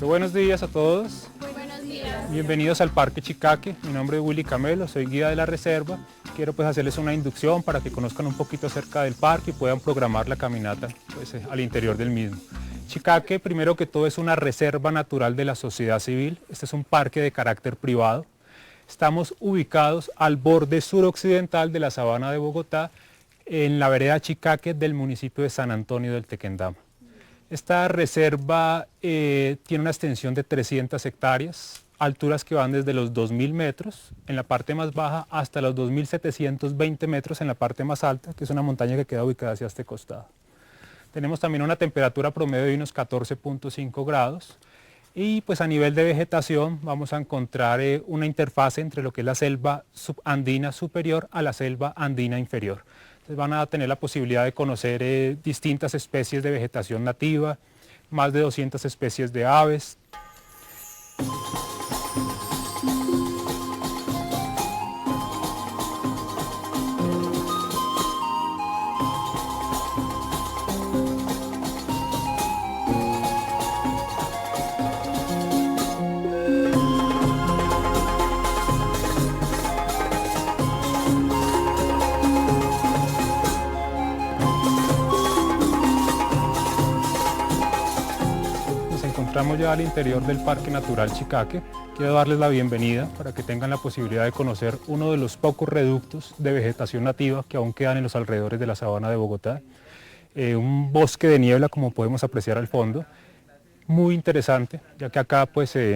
Listo, buenos días a todos. Buenos días. Bienvenidos al Parque Chicaque. Mi nombre es Willy Camelo, soy guía de la reserva. Quiero hacerles una inducción para que conozcan un poquito acerca del parque y puedan programar la caminata al interior del mismo. Chicaque, primero que todo, es una reserva natural de la sociedad civil. Este es un parque de carácter privado. Estamos ubicados al borde suroccidental de la sabana de Bogotá, en la vereda Chicaque del municipio de San Antonio del Tequendama. Esta reserva tiene una extensión de 300 hectáreas, alturas que van desde los 2.000 metros en la parte más baja hasta los 2.720 metros en la parte más alta, que es una montaña que queda ubicada hacia este costado. Tenemos también una temperatura promedio de unos 14.5 grados y pues a nivel de vegetación vamos a encontrar una interfase entre lo que es la selva subandina superior a la selva andina inferior. Entonces van a tener la posibilidad de conocer distintas especies de vegetación nativa, más de 200 especies de aves. Estamos ya al interior del Parque Natural Chicaque. Quiero darles la bienvenida para que tengan la posibilidad de conocer uno de los pocos reductos de vegetación nativa que aún quedan en los alrededores de la sabana de Bogotá. Un bosque de niebla, como podemos apreciar al fondo, muy interesante, ya que acá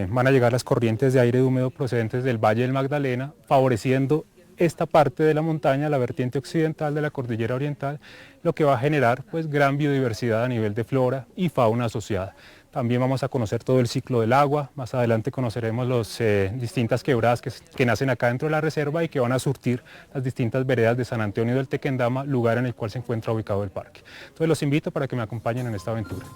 van a llegar las corrientes de aire húmedo procedentes del Valle del Magdalena, favoreciendo esta parte de la montaña, la vertiente occidental de la cordillera oriental, lo que va a generar gran biodiversidad a nivel de flora y fauna asociada. También vamos a conocer todo el ciclo del agua, más adelante conoceremos las distintas quebradas que nacen acá dentro de la reserva y que van a surtir las distintas veredas de San Antonio del Tequendama, lugar en el cual se encuentra ubicado el parque. Entonces los invito para que me acompañen en esta aventura.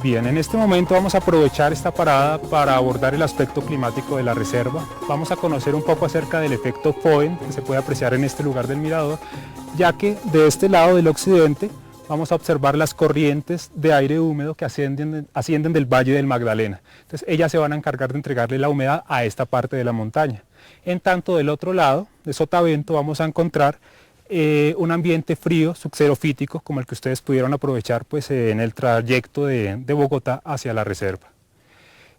Bien, en este momento vamos a aprovechar esta parada para abordar el aspecto climático de la reserva. Vamos a conocer un poco acerca del efecto Foehn que se puede apreciar en este lugar del mirador, ya que de este lado del occidente vamos a observar las corrientes de aire húmedo que ascienden del Valle del Magdalena. Entonces ellas se van a encargar de entregarle la humedad a esta parte de la montaña. En tanto del otro lado, de sotavento, vamos a encontrar un ambiente frío, subxerofítico, como el que ustedes pudieron aprovechar en el trayecto de Bogotá hacia la reserva.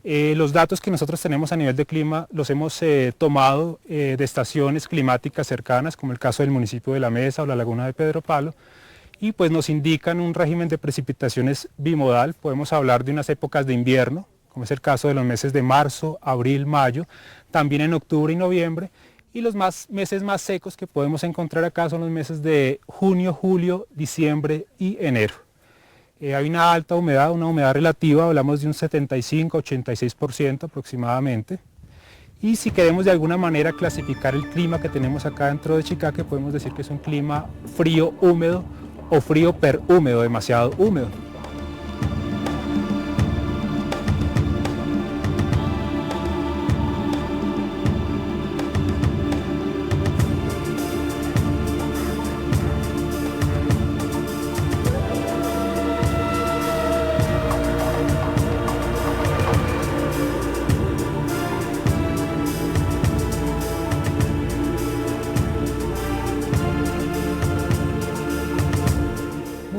Los datos que nosotros tenemos a nivel de clima los hemos tomado de estaciones climáticas cercanas, como el caso del municipio de La Mesa o la laguna de Pedropalo, y nos indican un régimen de precipitaciones bimodal. Podemos hablar de unas épocas de invierno, como es el caso de los meses de marzo, abril, mayo, también en octubre y noviembre, y los meses más secos que podemos encontrar acá son los meses de junio, julio, diciembre y enero. Hay una alta humedad, una humedad relativa, hablamos de un 75-86% aproximadamente. Y si queremos de alguna manera clasificar el clima que tenemos acá dentro de Chicaque, podemos decir que es un clima frío húmedo o frío perhúmedo, demasiado húmedo.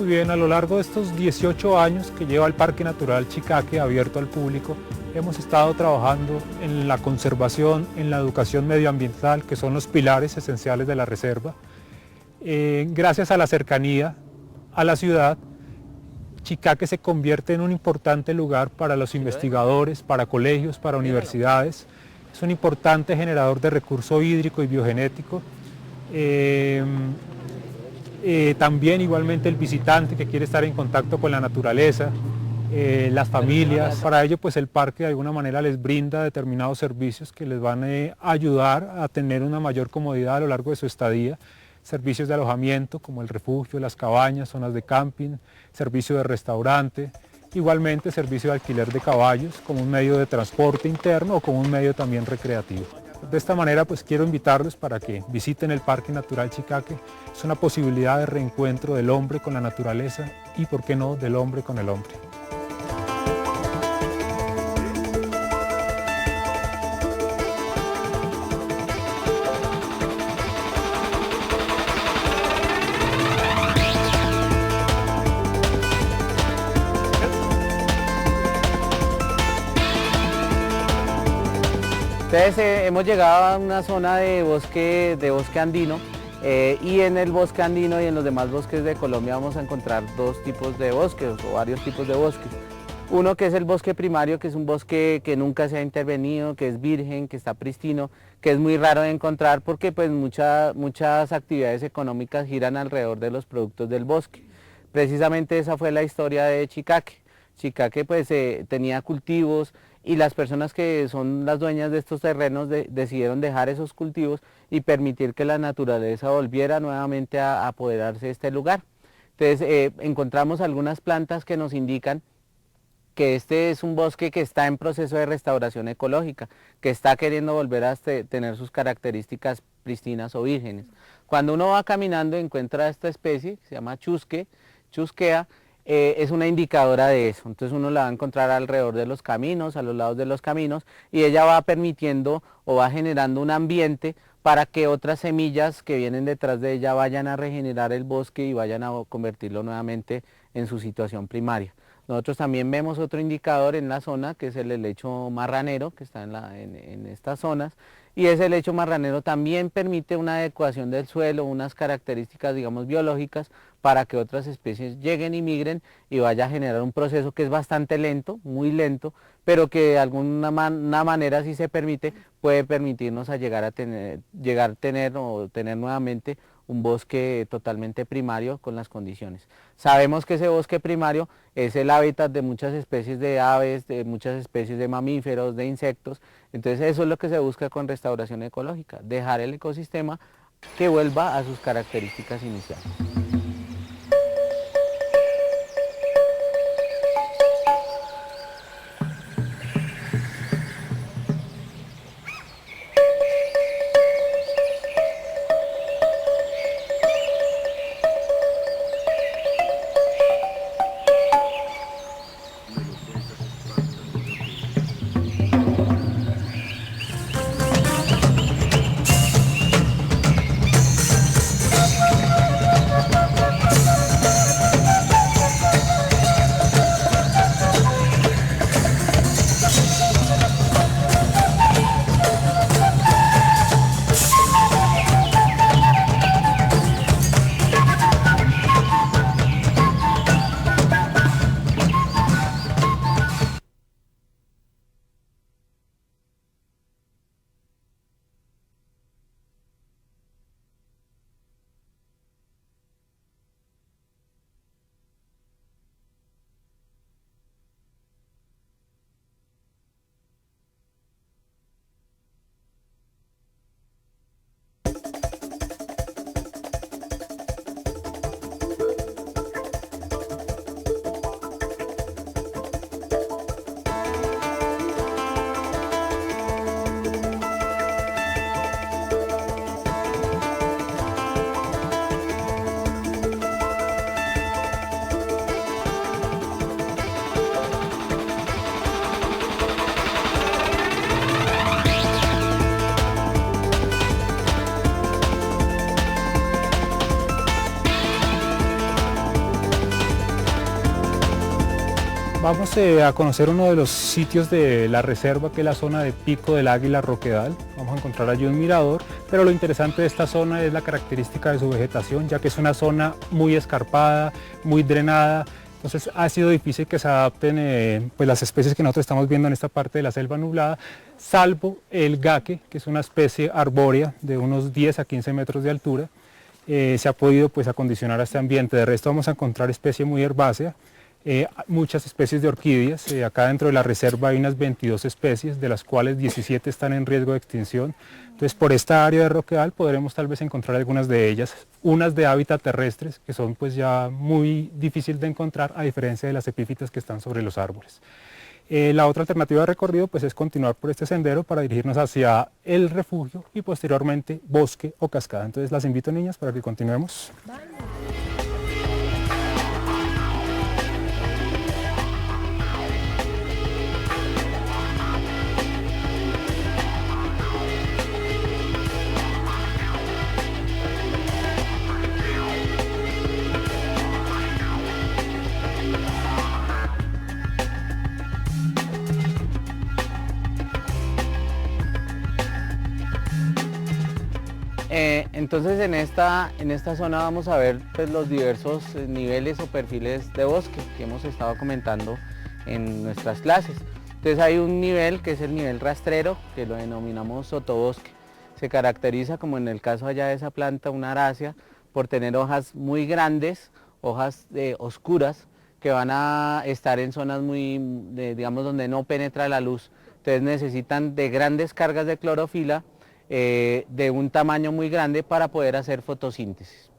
Bien, a lo largo de estos 18 años que lleva el Parque Natural Chicaque abierto al público, hemos estado trabajando en la conservación, en la educación medioambiental, que son los pilares esenciales de la reserva. Gracias a la cercanía a la ciudad, Chicaque se convierte en un importante lugar para los investigadores, para colegios, para universidades. Es un importante generador de recurso hídrico y biogenético. También igualmente el visitante que quiere estar en contacto con la naturaleza, las familias. Para ello el parque de alguna manera les brinda determinados servicios que les van a ayudar a tener una mayor comodidad a lo largo de su estadía. Servicios de alojamiento como el refugio, las cabañas, zonas de camping, servicio de restaurante, igualmente servicio de alquiler de caballos como un medio de transporte interno o como un medio también recreativo. De esta manera pues quiero invitarlos para que visiten el Parque Natural Chicaque. Es una posibilidad de reencuentro del hombre con la naturaleza y, por qué no, del hombre con el hombre. Entonces hemos llegado a una zona de bosque andino y en el bosque andino y en los demás bosques de Colombia vamos a encontrar dos tipos de bosques o varios tipos de bosques. Uno que es el bosque primario, que es un bosque que nunca se ha intervenido, que es virgen, que está pristino, que es muy raro de encontrar porque pues muchas actividades económicas giran alrededor de los productos del bosque. Precisamente esa fue la historia de Chicaque. Chicaque pues tenía cultivos y las personas que son las dueñas de estos terrenos decidieron dejar esos cultivos y permitir que la naturaleza volviera nuevamente a apoderarse de este lugar. Entonces encontramos algunas plantas que nos indican que este es un bosque que está en proceso de restauración ecológica, que está queriendo volver a tener sus características pristinas o vírgenes. Cuando uno va caminando encuentra esta especie, que se llama chusquea, es una indicadora de eso. Entonces uno la va a encontrar alrededor de los caminos, a los lados de los caminos, y ella va permitiendo o va generando un ambiente para que otras semillas que vienen detrás de ella vayan a regenerar el bosque y vayan a convertirlo nuevamente en su situación primaria. Nosotros también vemos otro indicador en la zona, que es el helecho marranero, que está en estas zonas, y ese helecho marranero también permite una adecuación del suelo, unas características, digamos, biológicas, para que otras especies lleguen y migren y vaya a generar un proceso que es bastante lento, muy lento, pero que de alguna manera, si se permite, puede permitirnos a llegar a tener nuevamente un bosque totalmente primario con las condiciones. Sabemos que ese bosque primario es el hábitat de muchas especies de aves, de muchas especies de mamíferos, de insectos, entonces eso es lo que se busca con restauración ecológica, dejar el ecosistema que vuelva a sus características iniciales. Vamos a conocer uno de los sitios de la reserva, que es la zona de Pico del Águila Roquedal. Vamos a encontrar allí un mirador, pero lo interesante de esta zona es la característica de su vegetación, ya que es una zona muy escarpada, muy drenada. Entonces ha sido difícil que se adapten pues las especies que nosotros estamos viendo en esta parte de la selva nublada, salvo el gaque, que es una especie arbórea de unos 10 a 15 metros de altura. Se ha podido pues acondicionar a este ambiente. De resto vamos a encontrar especie muy herbácea, muchas especies de orquídeas. Acá dentro de la reserva hay unas 22 especies, de las cuales 17 están en riesgo de extinción. Entonces por esta área de Roquedal podremos tal vez encontrar algunas de ellas, unas de hábitat terrestres, que son pues ya muy difíciles de encontrar, a diferencia de las epífitas que están sobre los árboles. La otra alternativa de recorrido pues, es continuar por este sendero para dirigirnos hacia el refugio y posteriormente bosque o cascada. Entonces las invito, niñas, para que continuemos. Entonces en esta zona vamos a ver pues, los diversos niveles o perfiles de bosque que hemos estado comentando en nuestras clases. Entonces hay un nivel que es el nivel rastrero, que lo denominamos sotobosque. Se caracteriza, como en el caso allá de esa planta, una arácea, por tener hojas muy grandes, hojas oscuras, que van a estar en zonas digamos, donde no penetra la luz. Entonces necesitan de grandes cargas de clorofila, de un tamaño muy grande para poder hacer fotosíntesis.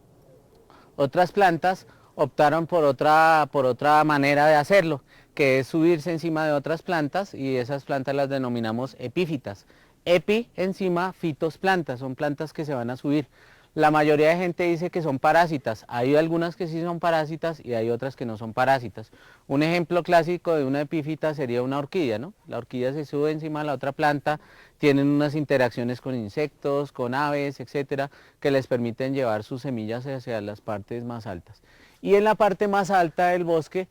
Otras plantas optaron por otra manera de hacerlo, que es subirse encima de otras plantas, y esas plantas las denominamos epífitas. Epi, encima, fitos, plantas, son plantas que se van a subir. La mayoría de gente dice que son parásitas. Hay algunas que sí son parásitas y hay otras que no son parásitas. Un ejemplo clásico de una epífita sería una orquídea, ¿no? La orquídea se sube encima de la otra planta, tienen unas interacciones con insectos, con aves, etcétera, que les permiten llevar sus semillas hacia las partes más altas. Y en la parte más alta del bosque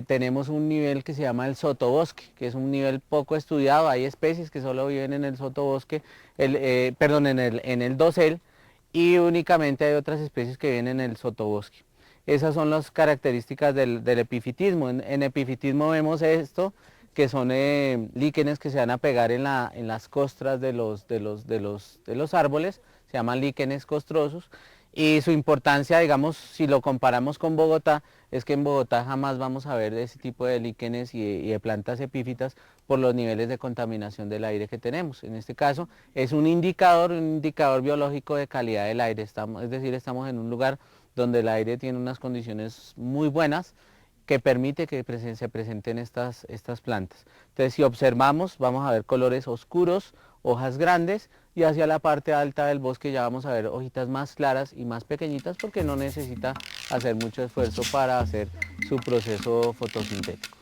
tenemos un nivel que se llama el sotobosque, que es un nivel poco estudiado. Hay especies que solo viven en el sotobosque, en el dosel, y únicamente hay otras especies que viven en el sotobosque. Esas son las características del epifitismo. En epifitismo vemos esto, que son líquenes que se van a pegar en las costras de los árboles, se llaman líquenes costrosos, y su importancia, digamos, si lo comparamos con Bogotá, es que en Bogotá jamás vamos a ver ese tipo de líquenes y de plantas epífitas por los niveles de contaminación del aire que tenemos. En este caso es un indicador biológico de calidad del aire, es decir, estamos en un lugar donde el aire tiene unas condiciones muy buenas que permite que se presenten estas plantas. Entonces, si observamos, vamos a ver colores oscuros, hojas grandes, y hacia la parte alta del bosque ya vamos a ver hojitas más claras y más pequeñitas, porque no necesita hacer mucho esfuerzo para hacer su proceso fotosintético.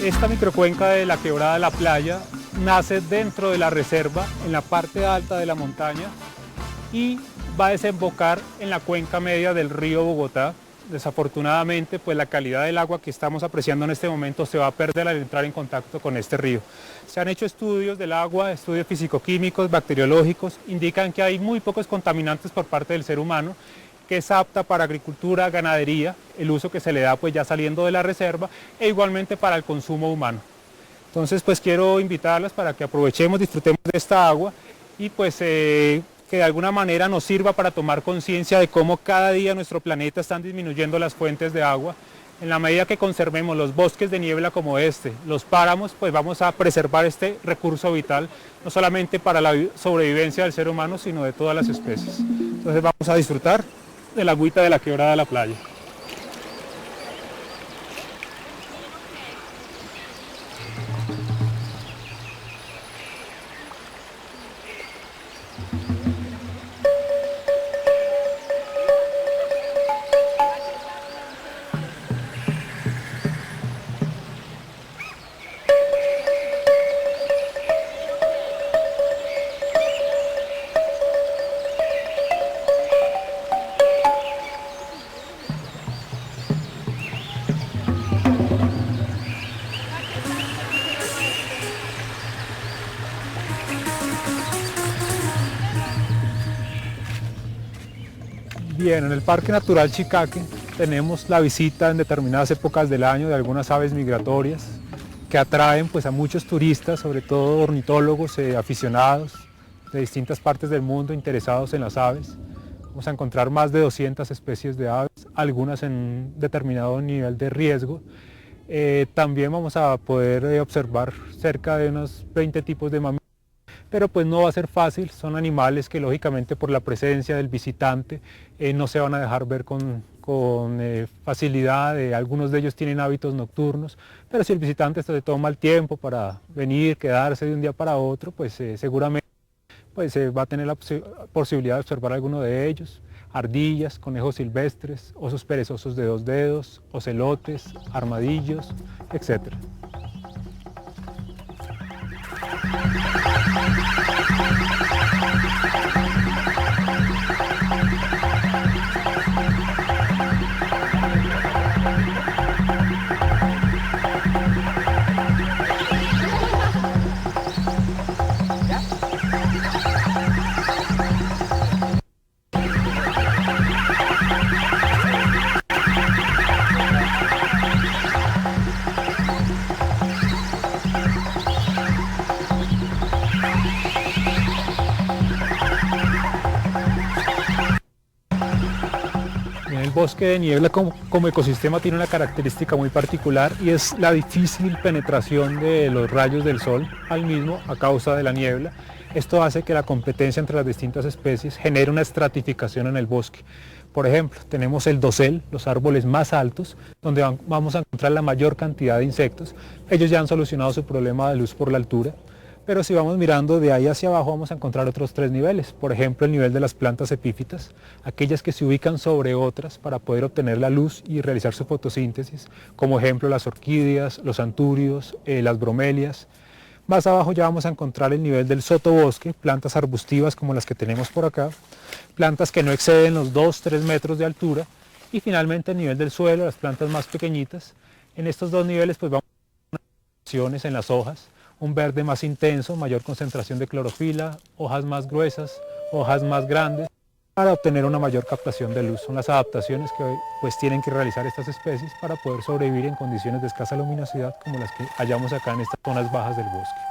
Esta microcuenca de la Quebrada de la Playa nace dentro de la reserva, en la parte alta de la montaña, y va a desembocar en la cuenca media del río Bogotá. Desafortunadamente, pues la calidad del agua que estamos apreciando en este momento se va a perder al entrar en contacto con este río. Se han hecho estudios del agua, estudios fisicoquímicos, bacteriológicos, indican que hay muy pocos contaminantes por parte del ser humano, que es apta para agricultura, ganadería, el uso que se le da pues ya saliendo de la reserva, e igualmente para el consumo humano. Entonces pues quiero invitarlas para que aprovechemos, disfrutemos de esta agua, y pues que de alguna manera nos sirva para tomar conciencia de cómo cada día en nuestro planeta están disminuyendo las fuentes de agua. En la medida que conservemos los bosques de niebla como este, los páramos, pues vamos a preservar este recurso vital, no solamente para la sobrevivencia del ser humano, sino de todas las especies. Entonces vamos a disfrutar de la agüita de la Quebrada de la Playa. Bien, en el Parque Natural Chicaque tenemos la visita en determinadas épocas del año de algunas aves migratorias que atraen pues, a muchos turistas, sobre todo ornitólogos aficionados, de distintas partes del mundo interesados en las aves. Vamos a encontrar más de 200 especies de aves, algunas en un determinado nivel de riesgo. También vamos a poder observar cerca de unos 20 tipos de mamíferos, pero pues no va a ser fácil, son animales que lógicamente por la presencia del visitante no se van a dejar ver con facilidad. Algunos de ellos tienen hábitos nocturnos, pero si el visitante se toma el tiempo para venir, quedarse de un día para otro, pues seguramente va a tener la posibilidad de observar alguno de ellos: ardillas, conejos silvestres, osos perezosos de 2 dedos, ocelotes, armadillos, etc. El bosque de niebla como ecosistema tiene una característica muy particular, y es la difícil penetración de los rayos del sol al mismo a causa de la niebla. Esto hace que la competencia entre las distintas especies genere una estratificación en el bosque. Por ejemplo, tenemos el dosel, los árboles más altos, donde vamos a encontrar la mayor cantidad de insectos. Ellos ya han solucionado su problema de luz por la altura. Pero si vamos mirando de ahí hacia abajo, vamos a encontrar otros 3 niveles. Por ejemplo, el nivel de las plantas epífitas, aquellas que se ubican sobre otras para poder obtener la luz y realizar su fotosíntesis, como ejemplo las orquídeas, los anturios, las bromelias. Más abajo ya vamos a encontrar el nivel del sotobosque, plantas arbustivas como las que tenemos por acá, plantas que no exceden los 2-3 metros de altura, y finalmente el nivel del suelo, las plantas más pequeñitas. En estos 2 niveles pues vamos a tener variaciones en las hojas: un verde más intenso, mayor concentración de clorofila, hojas más gruesas, hojas más grandes, para obtener una mayor captación de luz. Son las adaptaciones que pues tienen que realizar estas especies para poder sobrevivir en condiciones de escasa luminosidad como las que hallamos acá en estas zonas bajas del bosque.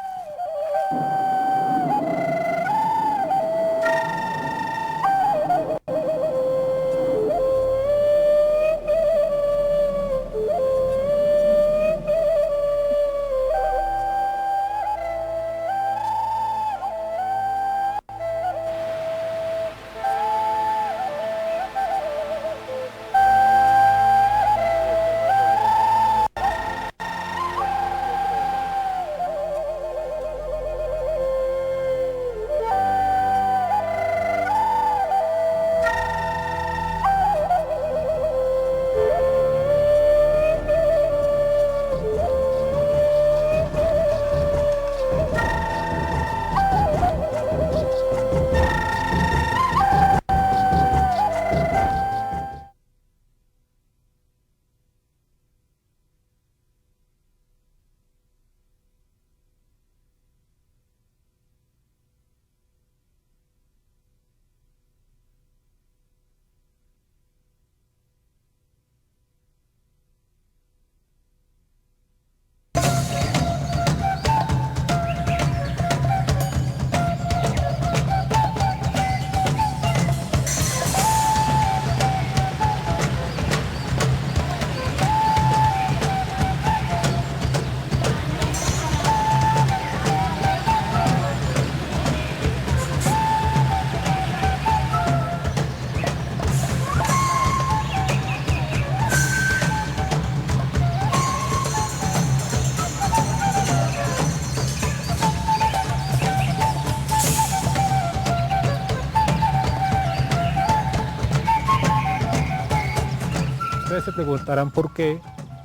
Ustedes se preguntarán por qué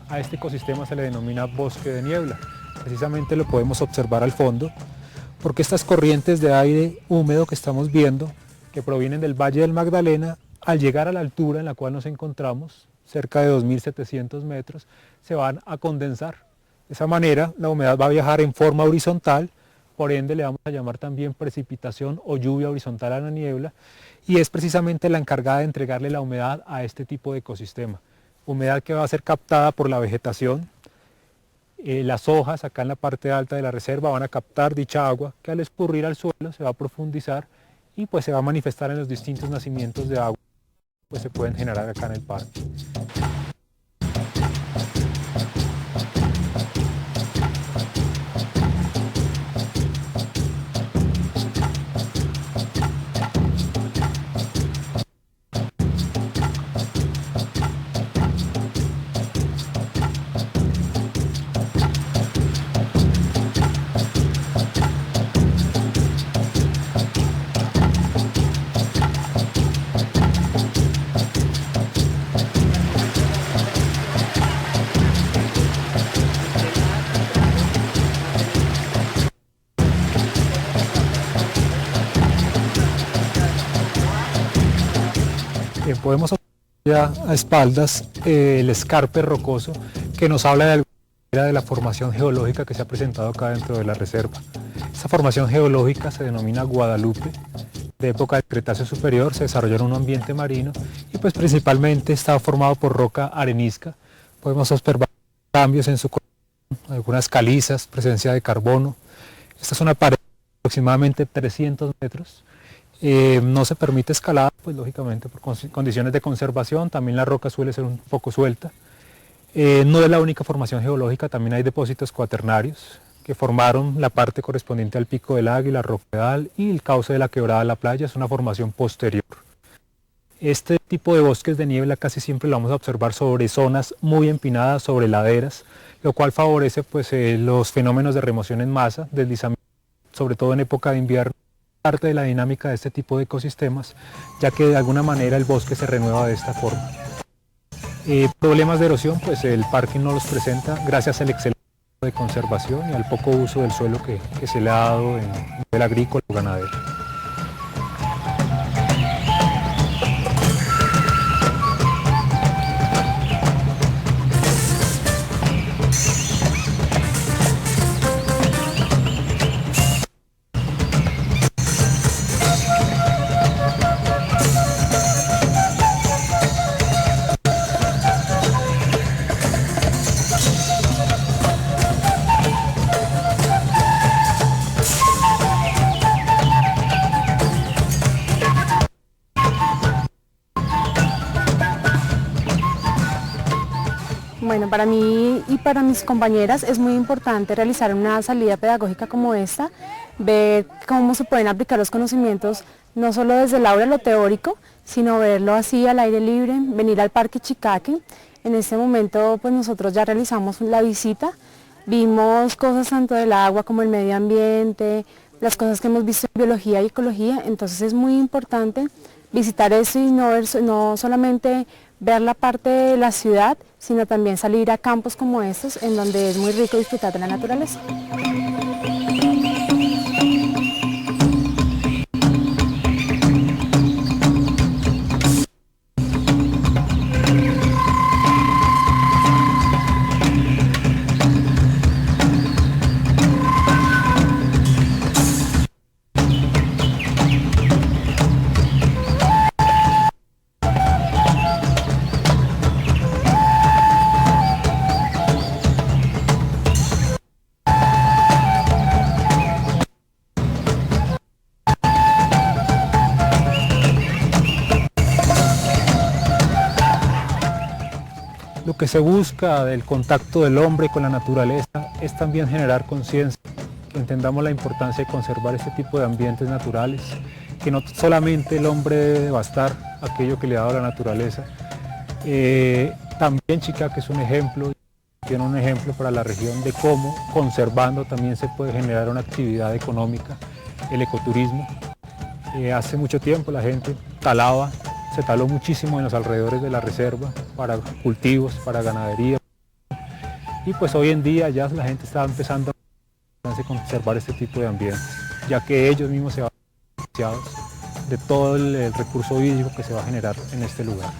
a este ecosistema se le denomina bosque de niebla. Precisamente lo podemos observar al fondo, porque estas corrientes de aire húmedo que estamos viendo, que provienen del Valle del Magdalena, al llegar a la altura en la cual nos encontramos, cerca de 2.700 metros, se van a condensar. De esa manera la humedad va a viajar en forma horizontal, por ende le vamos a llamar también precipitación o lluvia horizontal a la niebla, y es precisamente la encargada de entregarle la humedad a este tipo de ecosistema. Humedad que va a ser captada por la vegetación, Las hojas acá en la parte alta de la reserva van a captar dicha agua que al escurrir al suelo se va a profundizar y pues se va a manifestar en los distintos nacimientos de agua que pues, se pueden generar acá en el parque. Podemos observar ya a espaldas el escarpe rocoso que nos habla de alguna manera de la formación geológica que se ha presentado acá dentro de la reserva. Esta formación geológica se denomina Guadalupe, de época del Cretáceo superior, se desarrolló en un ambiente marino y pues principalmente está formado por roca arenisca. Podemos observar cambios en su color, algunas calizas, presencia de carbono. Esta es una pared de aproximadamente 300 metros. No se permite escalada, pues lógicamente por condiciones de conservación, también la roca suele ser un poco suelta. No es la única formación geológica, también hay depósitos cuaternarios que formaron la parte correspondiente al Pico del Águila, Roquedal y el cauce de la Quebrada de la Playa, es una formación posterior. Este tipo de bosques de niebla casi siempre lo vamos a observar sobre zonas muy empinadas, sobre laderas, lo cual favorece pues, los fenómenos de remoción en masa, deslizamiento, sobre todo en época de invierno. Parte de la dinámica de este tipo de ecosistemas, ya que de alguna manera el bosque se renueva de esta forma. Problemas de erosión, pues el parque no los presenta gracias al excelente de conservación y al poco uso del suelo que se le ha dado en el agrícola o ganadero. Bueno, para mí y para mis compañeras es muy importante realizar una salida pedagógica como esta, ver cómo se pueden aplicar los conocimientos, no solo desde el aula, lo teórico, sino verlo así al aire libre, venir al Parque Chicaque. En este momento pues nosotros ya realizamos la visita, vimos cosas tanto del agua como el medio ambiente, las cosas que hemos visto en biología y ecología, entonces es muy importante visitar eso y no solamente ver la parte de la ciudad, sino también salir a campos como estos, en donde es muy rico disfrutar de la naturaleza. Lo que se busca del contacto del hombre con la naturaleza es también generar conciencia, que entendamos la importancia de conservar este tipo de ambientes naturales, que no solamente el hombre debe devastar aquello que le ha dado la naturaleza. También Chicaque es un ejemplo, tiene un ejemplo para la región de cómo conservando también se puede generar una actividad económica, el ecoturismo. Hace mucho tiempo la gente se taló muchísimo en los alrededores de la reserva para cultivos, para ganadería. Y pues hoy en día ya la gente está empezando a conservar este tipo de ambientes, ya que ellos mismos se van a beneficiar de todo el recurso hídrico que se va a generar en este lugar.